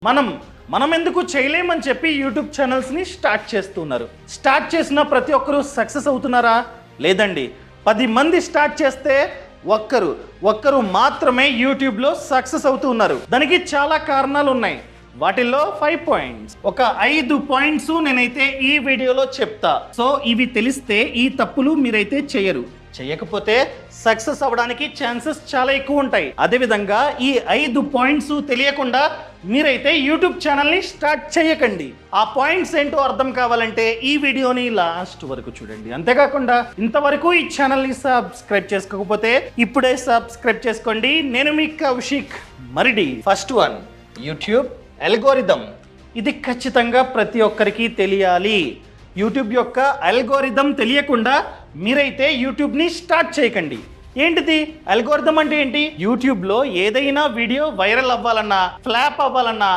మనం ఎందుకు చేయలేమని చెప్పి యూట్యూబ్ ఛానల్స్ని స్టార్ట్ చేస్తున్నారు. స్టార్ట్ చేసిన ప్రతి ఒక్కరూ సక్సెస్ అవుతున్నారా? లేదండి. 10 మంది స్టార్ట్ చేస్తే ఒక్కరు మాత్రమే యూట్యూబ్లో సక్సెస్ అవుతూ ఉన్నారు. దానికి చాలా కారణాలు ఉన్నాయి. వాటిల్లో 5 పాయింట్స్, ఒక 5 పాయింట్స్ నేనైతే ఈ వీడియోలో చెప్తా. సో ఇవి తెలిస్తే ఈ తప్పులు మీరైతే చేయకపోతే సక్సెస్ అవ్వడానికి ఛాన్సెస్ చాలా ఎక్కువ ఉంటాయి. అదేవిధంగా ఈ 5 పాయింట్స్ తెలియకుండా మీరైతే యూట్యూబ్ ఛానల్ని స్టార్ట్ చేయకండి. ఆ పాయింట్స్ ఏంటో అర్థం కావాలంటే ఈ వీడియోని లాస్ట్ వరకు చూడండి. అంతేకాకుండా ఇంతవరకు ఈ ఛానల్ని సబ్స్క్రైబ్ చేసుకోకపోతే ఇప్పుడే సబ్స్క్రైబ్ చేసుకోండి. నేను మీ Kaushik Maridi. First one, YouTube algorithm. ఇది ఖచ్చితంగా ప్రతి ఒక్కరికి తెలియాలి. యూట్యూబ్ యొక్క అల్గోరిథం తెలియకుండా మీరైతే యూట్యూబ్ని స్టార్ట్ చేయకండి. ఏంటిది అల్గోరిథం అంటే ఏంటి? యూట్యూబ్లో ఏదైనా వీడియో వైరల్ అవ్వాలన్నా, ఫ్లాప్ అవ్వాలన్నా